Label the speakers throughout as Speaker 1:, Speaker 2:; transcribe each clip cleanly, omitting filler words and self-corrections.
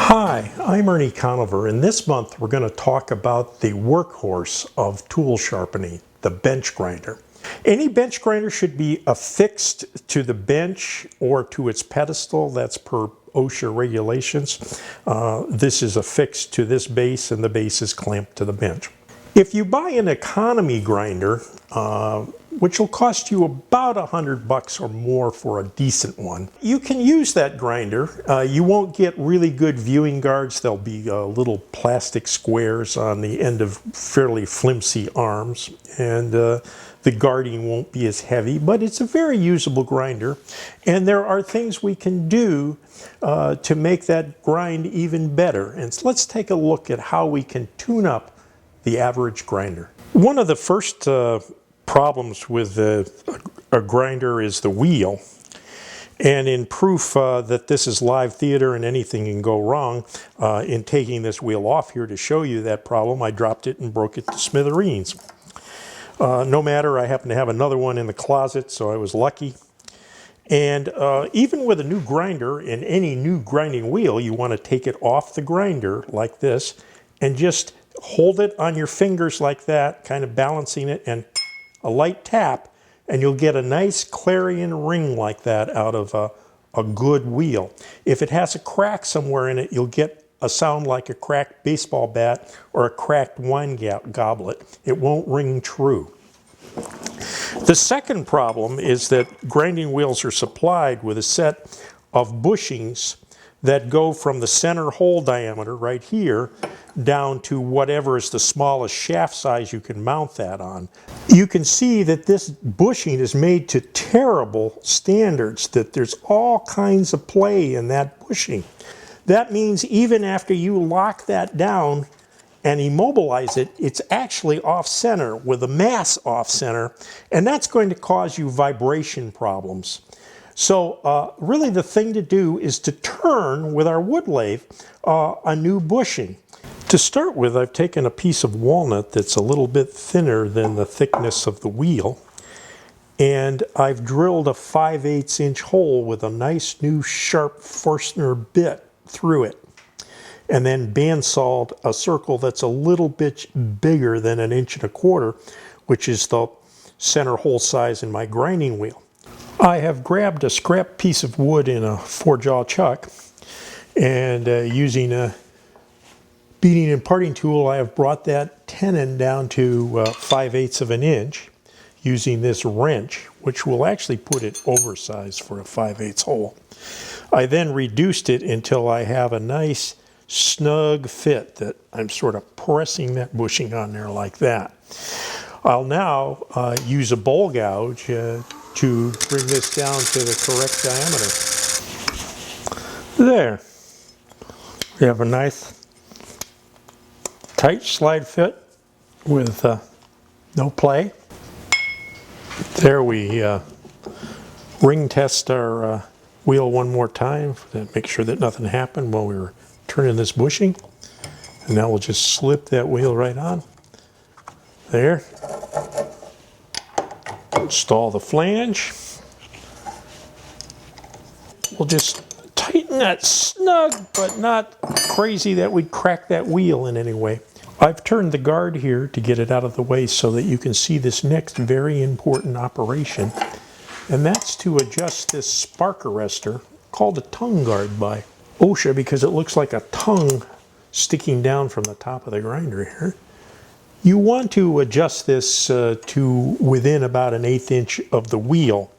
Speaker 1: Hi, I'm Ernie Conover, and this month we're going to talk about the workhorse of tool sharpening, the bench grinder. Any bench grinder should be affixed to the bench or to its pedestal. That's per OSHA regulations. This is affixed to this base, and the base is clamped to the bench. If you buy an economy grinder, which will cost you about $100 or more for a decent one, you can use that grinder. You won't get really good viewing guards. There'll be little plastic squares on the end of fairly flimsy arms, and the guarding won't be as heavy, but it's a very usable grinder. And there are things we can do to make that grind even better. And so let's take a look at how we can tune up the average grinder. One of the first problems with a grinder is the wheel. And in proof that this is live theater and anything can go wrong, in taking this wheel off here to show you that problem, I dropped it and broke it to smithereens. No matter, I happen to have another one in the closet, so I was lucky. And even with a new grinder and any new grinding wheel, you want to take it off the grinder like this and just hold it on your fingers like that, kind of balancing it, and a light tap, and you'll get a nice clarion ring like that out of a good wheel. If it has a crack somewhere in it, you'll get a sound like a cracked baseball bat or a cracked wine goblet. It won't ring true. The second problem is that grinding wheels are supplied with a set of bushings that go from the center hole diameter right here down to whatever is the smallest shaft size you can mount that on. You can see that this bushing is made to terrible standards, that there's all kinds of play in that bushing. That means even after you lock that down and immobilize it, it's actually off center with the mass off center, and that's going to cause you vibration problems. So really the thing to do is to turn with our wood lathe a new bushing. To start with, I've taken a piece of walnut that's a little bit thinner than the thickness of the wheel, and I've drilled a 5/8 inch hole with a nice new sharp Forstner bit through it, and then bandsawed a circle that's a little bit bigger than 1.25 inches, which is the center hole size in my grinding wheel. I have grabbed a scrap piece of wood in a 4-jaw chuck, and using a beating and parting tool, I have brought that tenon down to 5/8 of an inch using this wrench, which will actually put it oversized for a 5/8 hole. I then reduced it until I have a nice snug fit that I'm sort of pressing that bushing on there like that. I'll now use a bowl gouge to bring this down to the correct diameter. There. We have a nice tight slide fit with no play. There, we ring test our wheel one more time to make sure that nothing happened while we were turning this bushing. And now we'll just slip that wheel right on. There. Install the flange. We'll just tighten that snug, but not crazy that we'd crack that wheel in any way. I've turned the guard here to get it out of the way so that you can see this next very important operation, and that's to adjust this spark arrestor, called a tongue guard by OSHA because it looks like a tongue sticking down from the top of the grinder here. You want to adjust this to within about 1/8 inch of the wheel.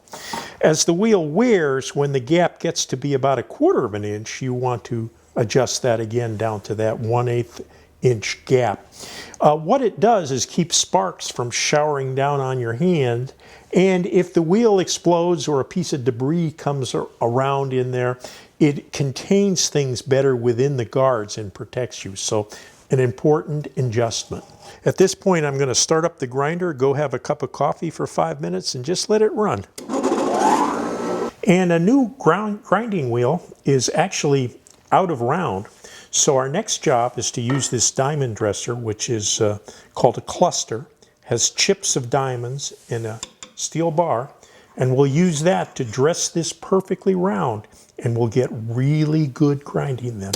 Speaker 1: As the wheel wears, when the gap gets to be about 1/4 inch, you want to adjust that again down to that 1/8 inch gap. What it does is keep sparks from showering down on your hand, and if the wheel explodes or a piece of debris comes around in there, it contains things better within the guards and protects you. So an important adjustment. At this point, I'm going to start up the grinder, go have a cup of coffee for 5 minutes, and just let it run. And a new grinding wheel is actually out of round. So our next job is to use this diamond dresser, which is called a cluster, has chips of diamonds in a steel bar, and we'll use that to dress this perfectly round, and we'll get really good grinding then.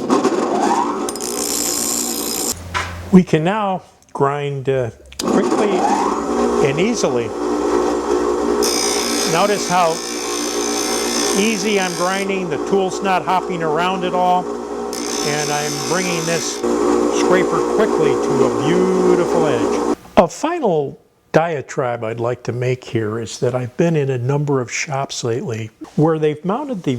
Speaker 1: We can now grind quickly and easily. Notice how easy I'm grinding. The tool's not hopping around at all. And I'm bringing this scraper quickly to a beautiful edge. A final diatribe I'd like to make here is that I've been in a number of shops lately where they've mounted the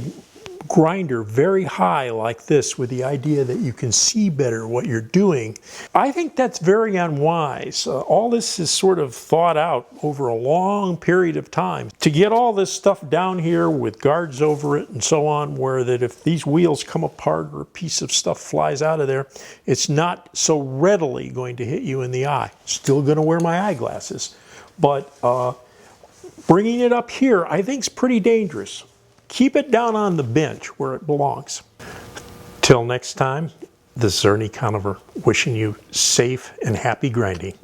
Speaker 1: grinder very high like this with the idea that you can see better what you're doing. I think that's very unwise. All this is sort of thought out over a long period of time to get all this stuff down here with guards over it and so on, where that if these wheels come apart or a piece of stuff flies out of there, it's not so readily going to hit you in the eye. Still going to wear my eyeglasses, but bringing it up here I think is pretty dangerous. Keep it down on the bench where it belongs. Till next time, this is Ernie Conover wishing you safe and happy grinding.